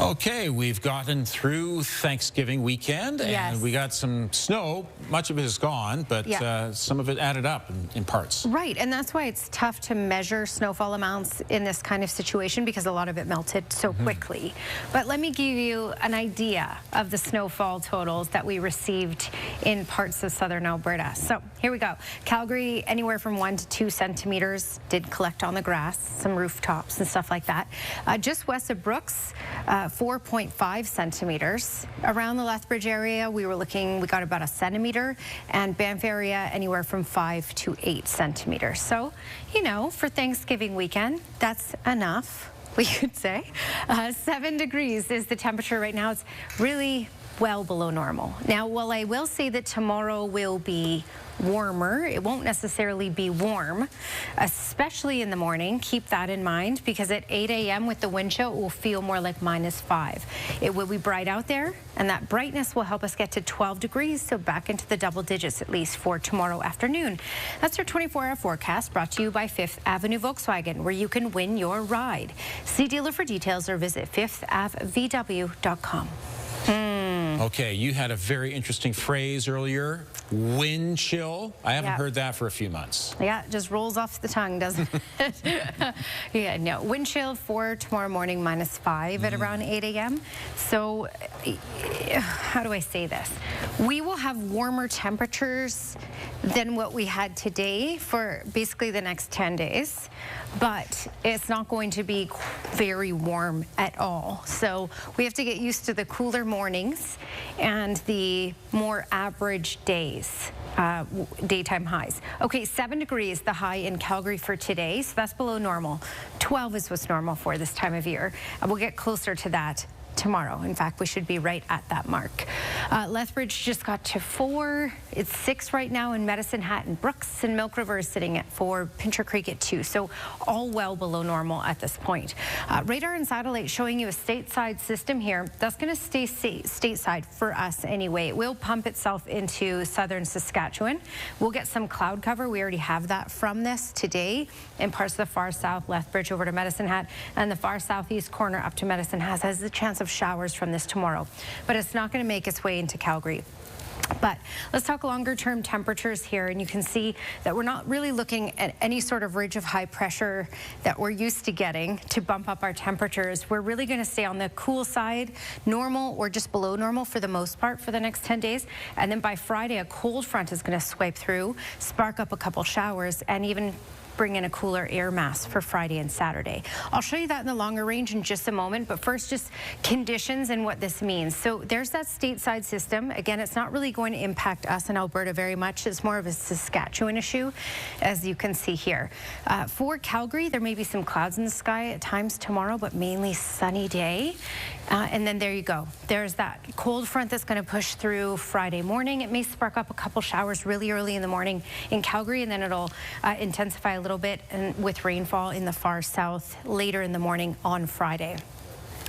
Okay, we've gotten through Thanksgiving weekend, and we got some snow. Much of it is gone, but some of it added up in parts. Right, and that's why it's tough to measure snowfall amounts in this kind of situation because a lot of it melted so quickly. But let me give you an idea of the snowfall totals that we received in parts of southern Alberta. So here we go. Calgary, anywhere from 1 to 2 centimeters, did collect on the grass, some rooftops and stuff like that. Just west of Brooks, 4.5 centimeters. Around the Lethbridge area, we got about a centimeter, and Banff area anywhere from 5 to 8 centimeters. So, you know, for Thanksgiving weekend, that's enough, we could say. 7 degrees is the temperature right now. It's really well below normal. Now, while I will say that tomorrow will be warmer, it won't necessarily be warm, especially in the morning. Keep that in mind, because at 8 a.m. with the wind chill, it will feel more like -5. It will be bright out there, and that brightness will help us get to 12 degrees, so back into the double digits at least for tomorrow afternoon. That's our 24-hour forecast, brought to you by 5th Avenue Volkswagen, where you can win your ride. See dealer for details or visit 5thavvw.com. Okay, you had a very interesting phrase earlier, wind chill. I haven't heard that for a few months. Yeah, it just rolls off the tongue, doesn't it? Yeah, no, wind chill for tomorrow morning, -5 at around 8 a.m. So, how do I say this? We will have warmer temperatures than what we had today for basically the next 10 days. But it's not going to be very warm at all. So we have to get used to the cooler mornings and the more average days, daytime highs. Okay, 7 degrees, the high in Calgary for today, so that's below normal. 12 is what's normal for this time of year. And we'll get closer to that tomorrow. In fact, we should be right at that mark. Lethbridge just got to 4. It's 6 right now in Medicine Hat and Brooks, and Milk River is sitting at 4, Pincher Creek at 2. So all well below normal at this point. Radar and satellite showing you a stateside system here. That's going to stay stateside for us anyway. It will pump itself into southern Saskatchewan. We'll get some cloud cover. We already have that from this today in parts of the far south, Lethbridge over to Medicine Hat, and the far southeast corner up to Medicine Hat has the chance of showers from this tomorrow, but it's not going to make its way into Calgary. But let's talk longer term temperatures here, and you can see that we're not really looking at any sort of ridge of high pressure that we're used to getting to bump up our temperatures. We're really going to stay on the cool side, normal or just below normal for the most part for the next 10 days. And then by Friday, a cold front is going to swipe through, spark up a couple showers, and even bring in a cooler air mass for Friday and Saturday. I'll show you that in the longer range in just a moment, but first just conditions and what this means. So there's that stateside system. Again, it's not really going to impact us in Alberta very much. It's more of a Saskatchewan issue, as you can see here. For Calgary, there may be some clouds in the sky at times tomorrow, but mainly sunny day. And then there you go. There's that cold front that's going to push through Friday morning. It may spark up a couple showers really early in the morning in Calgary, and then it'll intensify a little bit and with rainfall in the far south later in the morning on Friday,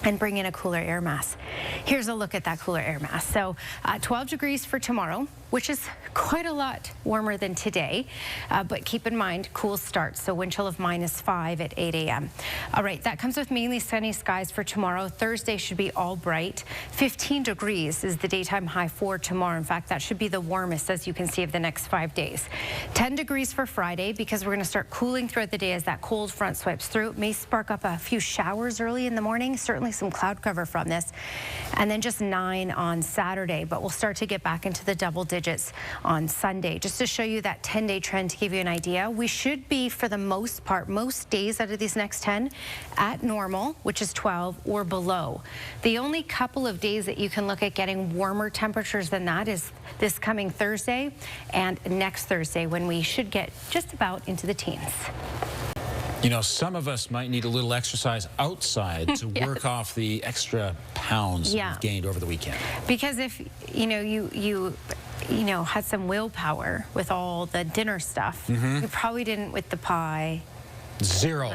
and bring in a cooler air mass. Here's a look at that cooler air mass. So 12 degrees for tomorrow, which is quite a lot warmer than today, but keep in mind, cool start, so wind chill of -5 at 8 a.m. All right, that comes with mainly sunny skies for tomorrow. Thursday should be all bright. 15 degrees is the daytime high for tomorrow. In fact, that should be the warmest, as you can see, of the next 5 days. 10 degrees for Friday, because we're going to start cooling throughout the day as that cold front swipes through. It may spark up a few showers early in the morning, certainly some cloud cover from this, and then just 9 on Saturday, but we'll start to get back into the double digits on Sunday. Just to show you that 10-day trend, to give you an idea, we should be, for the most part, most days out of these next 10 at normal, which is 12 or below. The only couple of days that you can look at getting warmer temperatures than that is this coming Thursday and next Thursday, when we should get just about into the teens. You know, some of us might need a little exercise outside to work off the extra pounds we've gained over the weekend. Because if, you know, you know, had some willpower with all the dinner stuff, you probably didn't with the pie. Zero.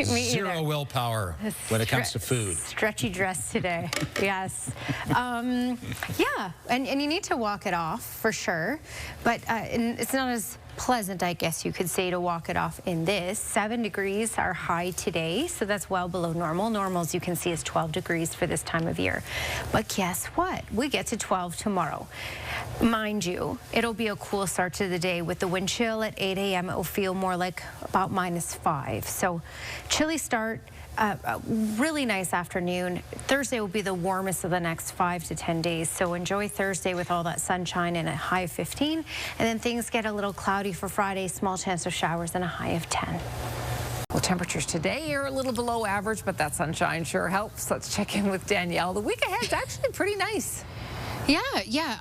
Zero willpower when it comes to food. Stretchy dress today, yes. Yeah, and you need to walk it off for sure, but and it's not as pleasant, I guess you could say, to walk it off in this. 7 degrees our high today, so that's well below normal. Normal, as you can see, is 12 degrees for this time of year. But guess what? We get to 12 tomorrow. Mind you, it'll be a cool start to the day with the wind chill at 8 a.m. It will feel more like about -5. So chilly start. A really nice afternoon. Thursday will be the warmest of the next 5 to 10 days. So enjoy Thursday with all that sunshine and a high of 15. And then things get a little cloudy for Friday. Small chance of showers and a high of 10. Well, temperatures today are a little below average, but that sunshine sure helps. Let's check in with Danielle. The week ahead is actually pretty nice. Yeah,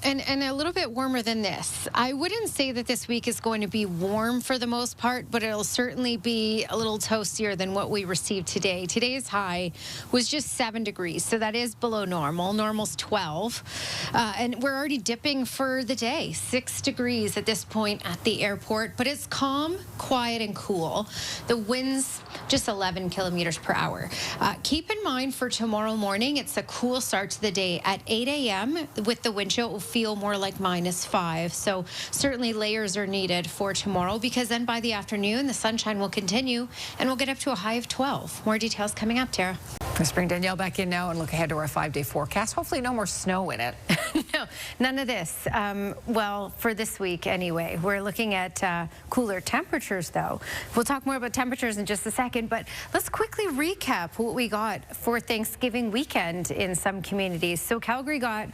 and a little bit warmer than this. I wouldn't say that this week is going to be warm for the most part, but it'll certainly be a little toastier than what we received today. Today's high was just 7 degrees, so that is below normal. Normal's 12, and we're already dipping for the day. 6 degrees at this point at the airport, but it's calm, quiet, and cool. The wind's just 11 kilometers per hour. Keep in mind for tomorrow morning, it's a cool start to the day at 8 a.m. With the wind chill, it will feel more like -5. So certainly layers are needed for tomorrow, because then by the afternoon, the sunshine will continue and we'll get up to a high of 12. More details coming up, Tara. Let's bring Danielle back in now and look ahead to our 5-day forecast. Hopefully no more snow in it. No, none of this. Well, for this week anyway. We're looking at cooler temperatures, though. We'll talk more about temperatures in just a second, but let's quickly recap what we got for Thanksgiving weekend in some communities. So Calgary got,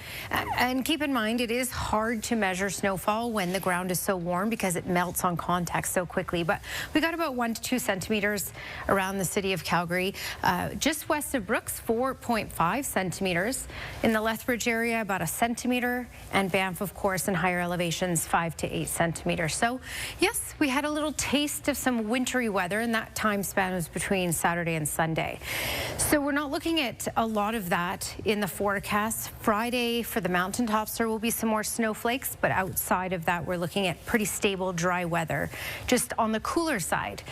and keep in mind, it is hard to measure snowfall when the ground is so warm because it melts on contact so quickly, but we got about 1 to 2 centimeters around the city of Calgary. Just west of Brooks, 4.5 centimeters. In the Lethbridge area, about 1 centimeter, and Banff, of course, in higher elevations, 5 to 8 centimeters. So yes, we had a little taste of some wintry weather, and that time span was between Saturday and Sunday. So we're not looking at a lot of that in the forecast. Friday for the mountaintops, there will be some more snowflakes, but outside of that, we're looking at pretty stable, dry weather. Just on the cooler side,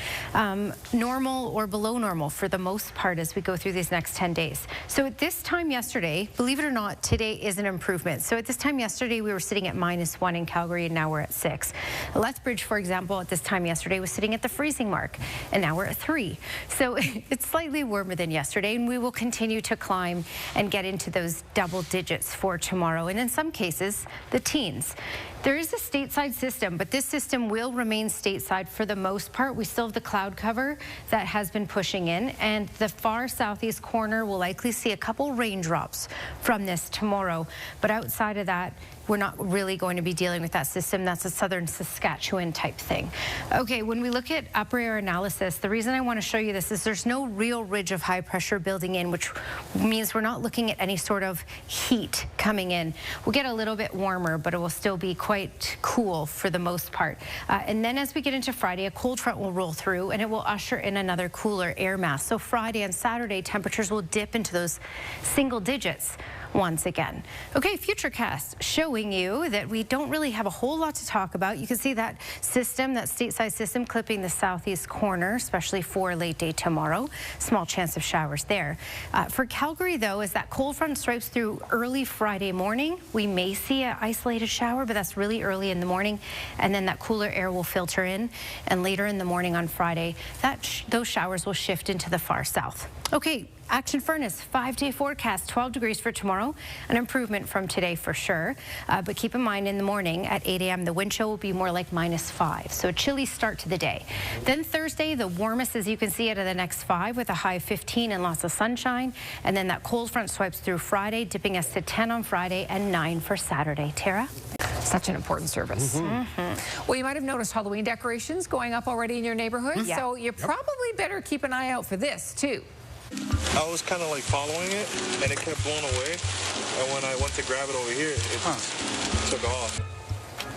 normal or below normal for the most part as we go through these next 10 days. So at this time yesterday, believe it or not, today is an improvement. So at this time yesterday, we were sitting at -1 in Calgary, and now we're at 6. Lethbridge, for example, at this time yesterday was sitting at the freezing mark, and now we're at 3. So it's slightly warmer than yesterday, and we will continue to climb and get into those double digits for tomorrow, and in some cases, the teens. There is a stateside system, but this system will remain stateside for the most part. We still have the cloud cover that has been pushing in, and the far southeast corner will likely see a couple raindrops from this tomorrow. But outside of that, we're not really going to be dealing with that system. That's a southern Saskatchewan type thing. Okay, when we look at upper air analysis, the reason I want to show you this is there's no real ridge of high pressure building in, which means we're not looking at any sort of heat coming in. We'll get a little bit warmer, but it will still be quite cool for the most part. And then as we get into Friday, a cold front will roll through, and it will usher in another cooler air mass. So Friday and Saturday, temperatures will dip into those single digits once again. Okay, Futurecast showing you that we don't really have a whole lot to talk about. You can see that system, that stateside system, clipping the southeast corner, especially for late day tomorrow. Small chance of showers there. For Calgary, though, as that cold front swipes through early Friday morning, we may see an isolated shower, but that's really early in the morning, and then that cooler air will filter in, and later in the morning on Friday, those showers will shift into the far south. Okay, Action Furnace, 5-day forecast, 12 degrees for tomorrow, an improvement from today for sure. But keep in mind, in the morning at 8 a.m., the wind chill will be more like -5, so a chilly start to the day. Then Thursday, the warmest, as you can see, out of the next 5 with a high of 15 and lots of sunshine. And then that cold front swipes through Friday, dipping us to 10 on Friday and 9 for Saturday. Tara? Such an important service. Well, you might have noticed Halloween decorations going up already in your neighborhood, so you probably better keep an eye out for this, too. I was kind of like following it, and it kept blowing away. And when I went to grab it over here, it took off.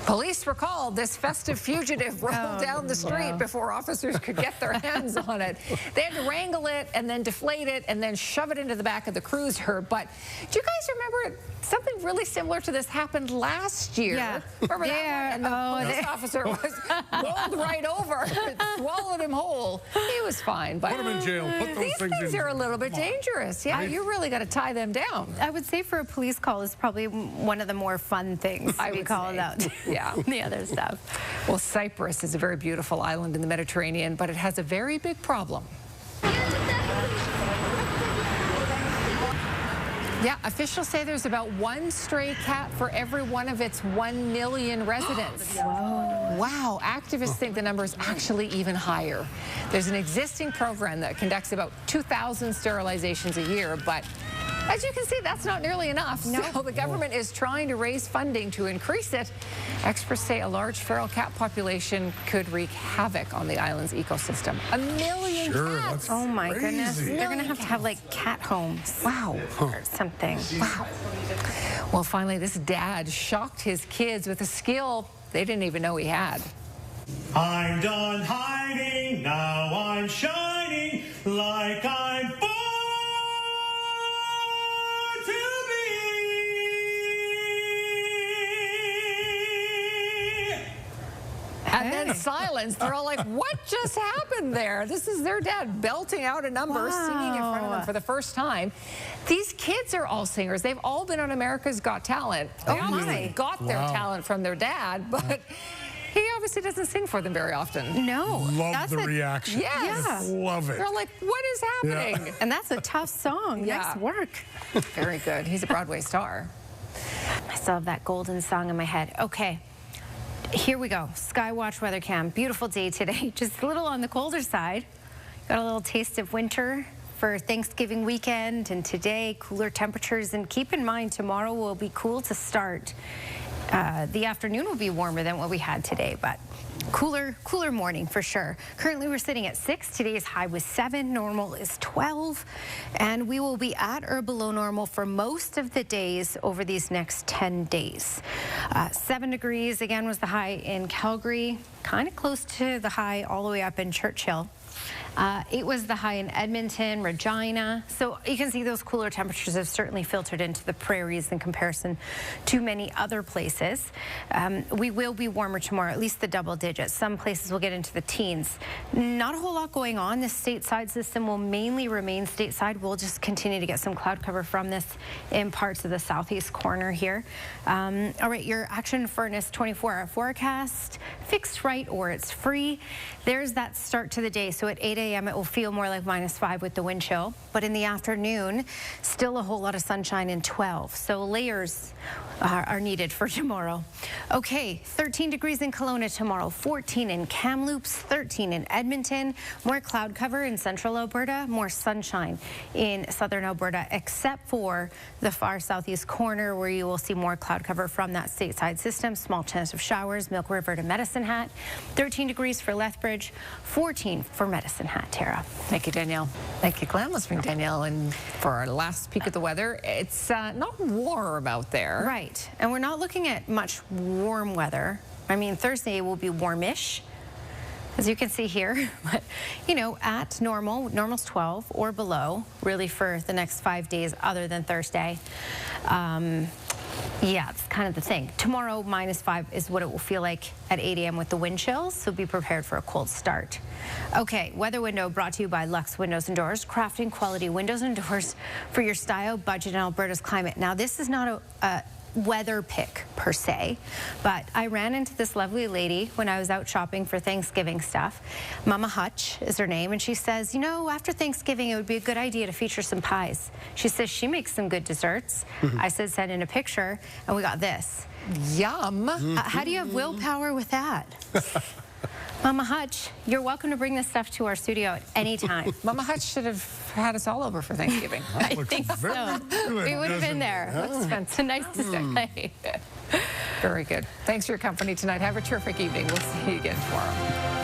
Police were called. This festive fugitive rolled down the street before officers could get their hands on it. They had to wrangle it and then deflate it and then shove it into the back of the cruiser. But do you guys remember something really similar to this happened last year? Yeah. Remember that one? And the police officer was rolled right over. It swallowed him whole. He was fine. But put him in jail. Put those things are a little bit dangerous. Yeah, you really got to tie them down. I would say for a police call is probably one of the more fun things we call it out. Yeah. the other stuff. Well, Cyprus is a very beautiful island in the Mediterranean, but it has a very big problem. Yeah, officials say there's about one stray cat for every one of its 1 million residents. Wow, activists think the number is actually even higher. There's an existing program that conducts about 2,000 sterilizations a year, but as you can see, that's not nearly enough. No. So the government is trying to raise funding to increase it. Experts say a large feral cat population could wreak havoc on the island's ecosystem. 1 million cats. Oh my goodness. They're going to have like cat homes. Wow. Or something. Wow. Well, finally, this dad shocked his kids with a skill they didn't even know he had. I'm done hiding, now I'm shining like I'm born to be. And then silence. They're all like, what just happened there? This is their dad belting out a number, singing in front of them for the first time. These kids are all singers. They've all been on America's Got Talent. They obviously got their talent from their dad, but he obviously doesn't sing for them very often. No. Love the reaction. Yes. Love it. They're like, what is happening? Yeah. And that's a tough song. Nice work. Very good. He's a Broadway star. I still have that golden song in my head. Okay. Here we go. Skywatch weather cam. Beautiful day today. Just a little on the colder side. Got a little taste of winter for Thanksgiving weekend, and today cooler temperatures. And keep in mind, tomorrow will be cool to start. The afternoon will be warmer than what we had today, but cooler morning for sure. Currently we're sitting at 6. Today's high was 7. Normal is 12. And we will be at or below normal for most of the days over these next 10 days. 7 degrees again was the high in Calgary, kind of close to the high all the way up in Churchill. 8 was the high in Edmonton, Regina. So you can see those cooler temperatures have certainly filtered into the prairies in comparison to many other places. We will be warmer tomorrow, at least the double digits. Some places will get into the teens. Not a whole lot going on. This stateside system will mainly remain stateside. We'll just continue to get some cloud cover from this in parts of the southeast corner here. All right, your Action Furnace 24-hour forecast, fixed right or it's free. There's that start to the day. So at 8 a.m. it will feel more like -5 with the wind chill, but in the afternoon still a whole lot of sunshine in 12, so layers are needed for tomorrow. Okay, 13 degrees in Kelowna tomorrow, 14 in Kamloops, 13 in Edmonton, more cloud cover in central Alberta, more sunshine in southern Alberta, except for the far southeast corner where you will see more cloud cover from that stateside system, small chance of showers, Milk River to Medicine Hat, 13 degrees for Lethbridge, 14 for Medicine Hat. Tara. Thank you, Danielle. Thank you, Glenn. Let's bring Danielle in for our last peek at the weather. It's not warm out there. Right. And we're not looking at much warm weather. I mean, Thursday will be warmish, as you can see here. But, you know, at normal's 12 or below, really for the next 5 days other than Thursday. Yeah, it's kind of the thing. Tomorrow, -5 is what it will feel like at 8 a.m. with the wind chills, so be prepared for a cold start. Okay, weather window brought to you by Lux Windows and Doors, crafting quality windows and doors for your style, budget, and Alberta's climate. Now, this is not a weather pick per se, but I ran into this lovely lady when I was out shopping for Thanksgiving stuff. Mama Hutch is her name, and she says, you know, after Thanksgiving it would be a good idea to feature some pies. She says she makes some good desserts. I said send in a picture, and we got this. Yum. How do you have willpower with that? Mama Hutch, you're welcome to bring this stuff to our studio at any time. Mama Hutch should have had us all over for Thanksgiving. I think so. We would have been there. It's nice to say. Very good. Thanks for your company tonight. Have a terrific evening. We'll see you again tomorrow.